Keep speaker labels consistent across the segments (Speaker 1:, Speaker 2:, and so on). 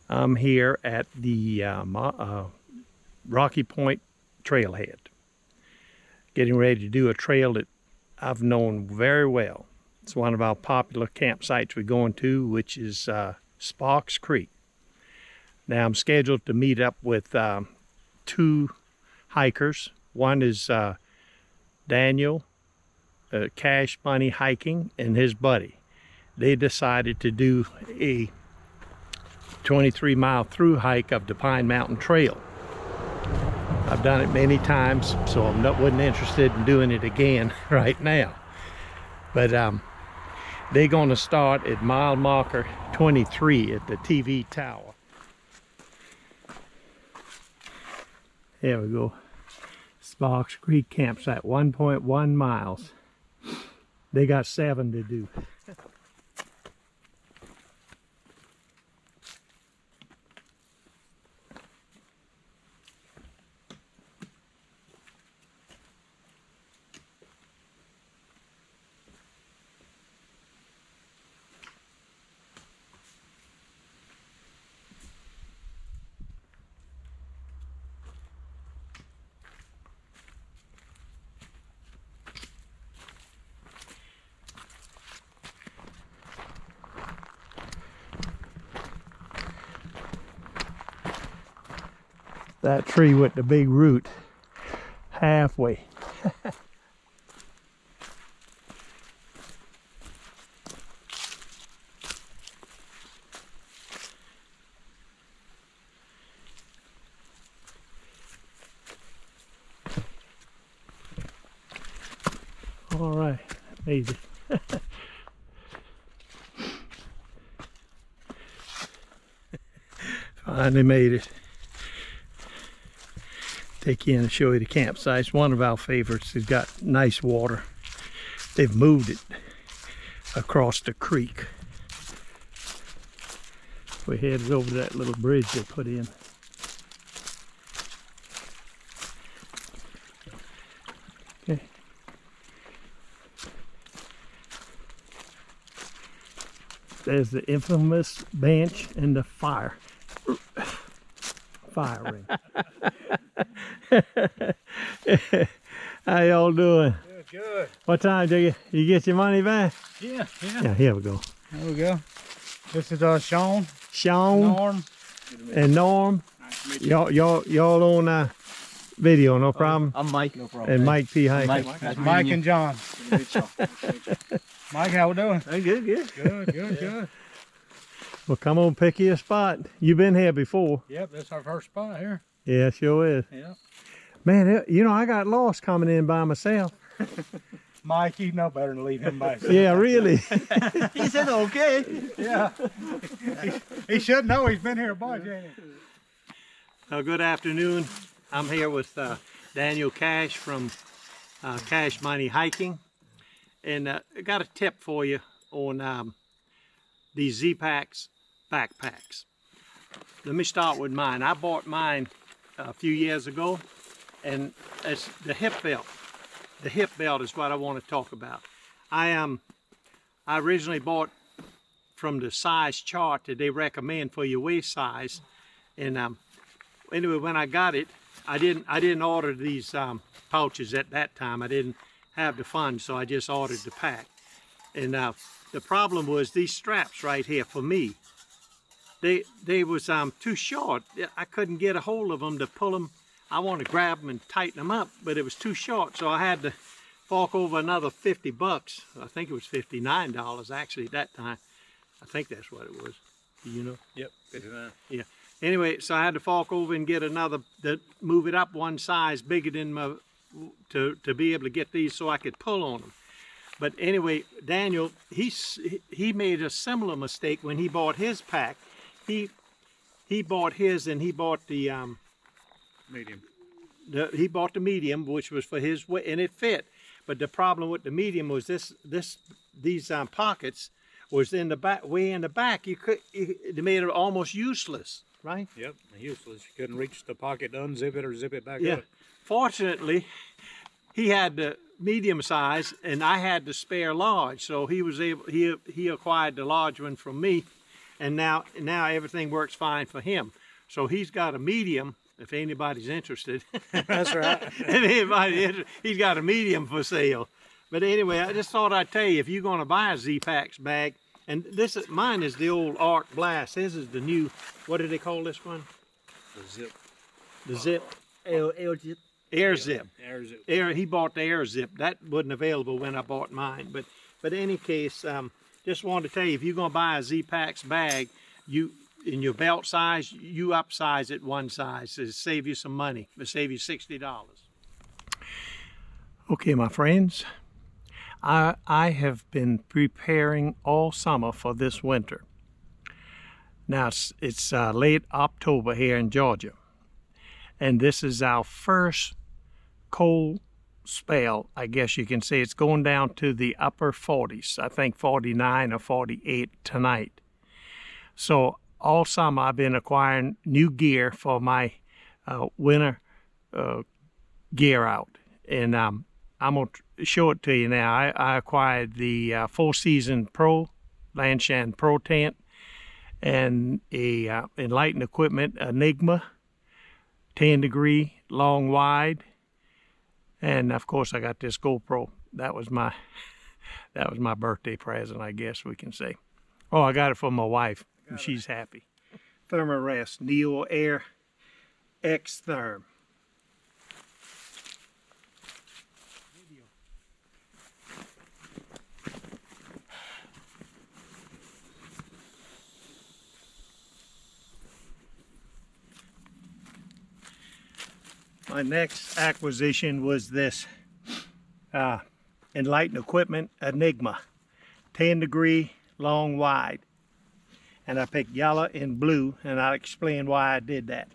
Speaker 1: I'm here at the Rocky Point Trailhead, getting ready to do a trail that I've known very well. It's one of our popular campsites we're going to, which is Sparks Creek. Now I'm scheduled to meet up with two hikers. One is Daniel, Cash Money Hiking, and his buddy. They decided to do a 23-mile through hike of the Pine Mountain Trail. I've done it many times, so I wasn't interested in doing it again right now. But they're going to start at mile marker 23 at the TV tower. There we go. Sparks Creek campsite, 1.1 miles. They got 7 to do. That tree with the big root halfway. All right, made it. Finally made it. Take you in and show you the campsite. It's one of our favorites. It's got nice water. They've moved it across the creek. We're headed over that little bridge they put in. Okay. There's the infamous bench and the fire ring. How y'all doing?
Speaker 2: Good, good.
Speaker 1: What time do you get your money back?
Speaker 2: Yeah.
Speaker 1: Yeah, here we go.
Speaker 2: There we go. This is Sean.
Speaker 1: Norm. And Norm. Nice to meet you. Y'all on video, no problem?
Speaker 3: I'm Mike. No problem.
Speaker 1: And Mike P. Hiking.
Speaker 2: Mike and John. Mike, how we doing?
Speaker 3: Hey, good.
Speaker 2: Good.
Speaker 1: Well, come on, pick you a spot. You've been here before.
Speaker 2: Yep, that's our first spot here.
Speaker 1: Yeah, sure is.
Speaker 2: Yeah.
Speaker 1: Man, you know, I got lost coming in by myself.
Speaker 2: Mike, you know better than leave him by himself.
Speaker 1: Yeah, really.
Speaker 3: He said okay.
Speaker 2: Yeah. He should know. He's been here a bunch.
Speaker 1: Good afternoon. I'm here with Daniel Cash from Cash Money Hiking. And I got a tip for you on these Z-Packs backpacks. Let me start with mine. I bought mine a few years ago, and it's the hip belt. The hip belt is what I want to talk about. I originally bought from the size chart that they recommend for your waist size, and anyway, when I got it, I didn't order these pouches at that time. I didn't have the funds, so I just ordered the pack. And the problem was these straps right here for me. They was too short. I couldn't get a hold of them to pull them. I wanted to grab them and tighten them up, but it was too short, so I had to fork over another 50 bucks. I think it was $59 actually at that time. I think that's what it was. Do you know?
Speaker 3: Yep, 59.
Speaker 1: Yeah. Anyway, so I had to fork over and get another, move it up one size bigger than my, to be able to get these so I could pull on them. But anyway, Daniel, he made a similar mistake when he bought his pack. He bought his and he bought the
Speaker 2: Medium.
Speaker 1: He bought the medium, which was for his weight, and it fit. But the problem with the medium was these pockets was in the back, way in the back. They made it almost useless, right?
Speaker 2: Yep, useless. You couldn't reach the pocket to unzip it or zip it back up.
Speaker 1: Fortunately, he had the medium size and I had the spare large, so he was able. He acquired the large one from me, and now everything works fine for him. So he's got a medium, if anybody's interested.
Speaker 2: That's right.
Speaker 1: He's got a medium for sale. But anyway, I just thought I'd tell you, if you're going to buy a Z-Packs bag, and mine is the old Arc Blast. His is the new, what do they call this one?
Speaker 2: The zip.
Speaker 1: The Zip.
Speaker 3: Air zip.
Speaker 1: Air Zip.
Speaker 2: Air zip.
Speaker 1: He bought the Air Zip. That wasn't available when I bought mine. But in any case, just wanted to tell you, if you're going to buy a Z-Packs bag, in your belt size, you upsize it one size to save you some money. It'll save you $60. Okay, my friends, I have been preparing all summer for this winter. Now it's late October here in Georgia, and this is our first cold spell. I guess you can say it's going down to the upper 40s. I think 49 or 48 tonight. So all summer I've been acquiring new gear for my winter gear out, and I'm going to show it to you now. I acquired the 4-season Pro Lanshan Pro tent and a Enlightened Equipment Enigma 10-degree long wide, and of course I got this GoPro. That was my birthday present, I guess we can say. Oh, I got it for my wife. She's happy. Thermarest Neo Air X Therm. My next acquisition was this Enlightened Equipment Enigma 10-degree long wide. And I picked yellow and blue, and I'll explain why I did that.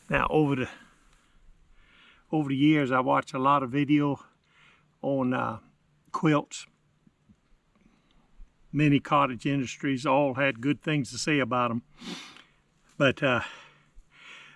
Speaker 1: Now, over the years, I watched a lot of video on quilts. Many cottage industries all had good things to say about them. But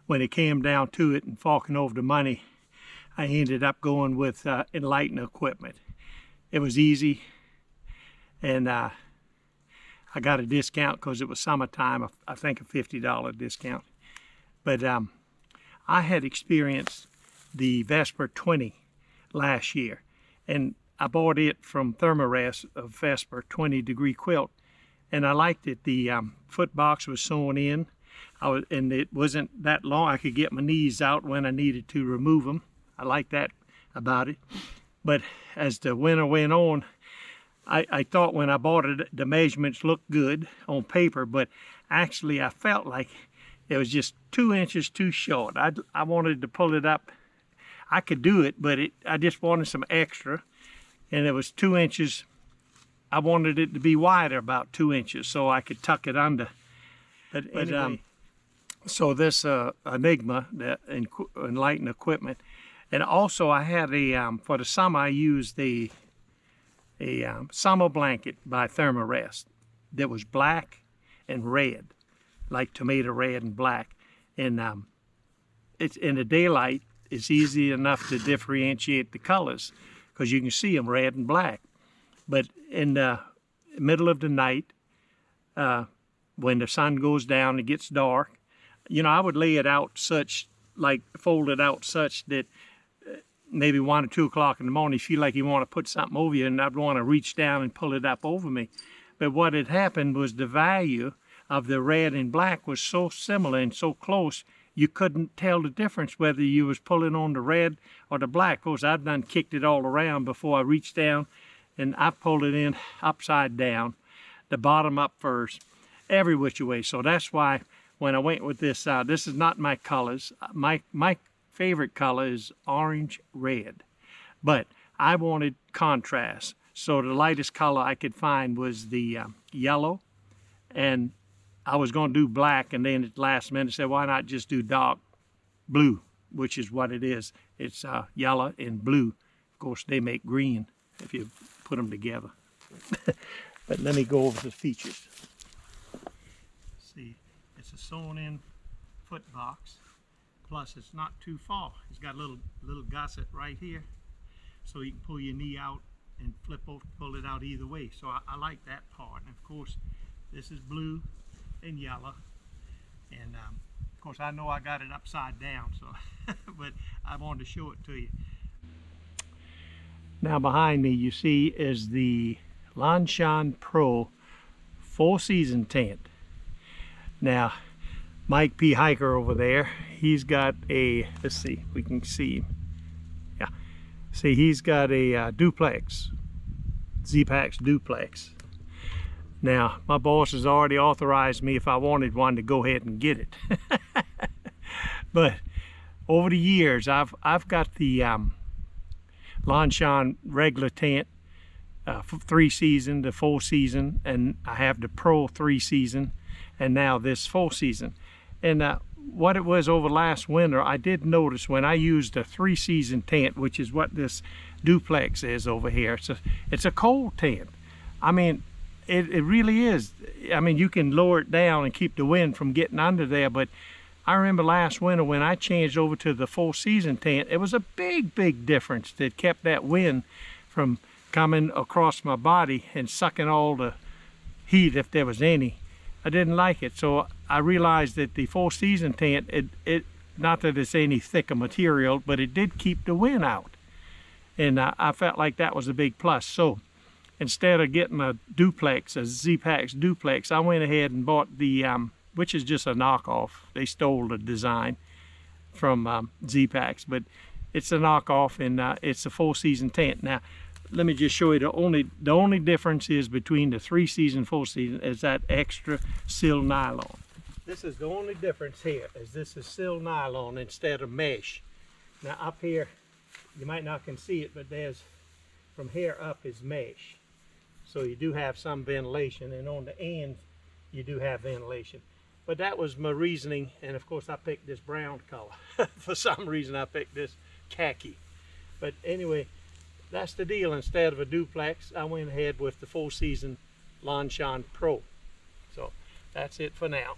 Speaker 1: when it came down to it and forking over the money, I ended up going with Enlightened Equipment. It was easy, and I got a discount because it was summertime, I think a $50 discount. But I had experienced the Vesper 20 last year, and I bought it from Thermarest, a Vesper 20-degree quilt, and I liked it. The foot box was sewn in, and it wasn't that long. I could get my knees out when I needed to remove them. I liked that about it. But as the winter went on, I thought when I bought it, the measurements looked good on paper, but actually I felt like it was just 2 inches too short. I wanted to pull it up. I could do it, but I just wanted some extra. And it was 2 inches. I wanted it to be wider, about 2 inches, so I could tuck it under. But anyway, so this Enigma, the Enlightened Equipment, and also I had for the summer I used a summer blanket by Thermarest that was black and red, like tomato red and black. And it's in the daylight, it's easy enough to differentiate the colors, because you can see them red and black. But in the middle of the night, when the sun goes down, it gets dark, you know, I would lay it out fold it out such that maybe 1 or 2 o'clock in the morning, you feel like you want to put something over you, and I'd want to reach down and pull it up over me. But what had happened was the value of the red and black was so similar and so close, you couldn't tell the difference whether you was pulling on the red or the black. Of course, I'd done kicked it all around before I reached down, and I pulled it in upside down, the bottom up first, every which way. So that's why when I went with this, this is not my colors. My favorite color is orange red, but I wanted contrast. So the lightest color I could find was the yellow, and I was going to do black, and then at the last minute said, why not just do dark blue, which is what it is. It's yellow and blue. Of course, they make green if you put them together. But let me go over the features. See, it's a sewn-in foot box. plus it's not too far. It's got a little gusset right here, so you can pull your knee out and pull it out either way. So I like that part. And of course, this is blue and yellow, and of course I know I got it upside down, so but I wanted to show it to you. Now behind me you see is the Lanshan Pro 4-season tent. Now Mike P. Hiker over there, he's got a, let's see, we can see him. Yeah, see, he's got a duplex, Z-Packs duplex. Now my boss has already authorized me if I wanted one to go ahead and get it. But over the years I've got the Lanshan regular tent, 3-season, the 4-season, and I have the Pro 3-season, and now this 4-season. And what it was over last winter, I did notice when I used a 3-season tent, which is what this duplex is over here. It's a cold tent. I mean, it really is. I mean, you can lower it down and keep the wind from getting under there, but I remember last winter when I changed over to the 4-season tent, it was a big difference that kept that wind from coming across my body and sucking all the heat if there was any. I didn't like it, so I realized that the 4-season tent, it not that it's any thicker material, but it did keep the wind out, and I felt like that was a big plus. So instead of getting a duplex, a Z-Packs duplex, I went ahead and bought the which is just a knockoff. They stole the design from Z-Packs, but it's a knockoff, and it's a 4-season tent. Now let me just show you the only difference is between the 3-season, 4-season is that extra sil nylon. This is the only difference here, is this is sil nylon instead of mesh. Now up here, you might not can see it, but there's, from here up is mesh. So you do have some ventilation, and on the ends you do have ventilation. But that was my reasoning, and of course I picked this brown color. For some reason I picked this khaki. But anyway, that's the deal. Instead of a duplex, I went ahead with the 4-season Lanshan Pro. So that's it for now.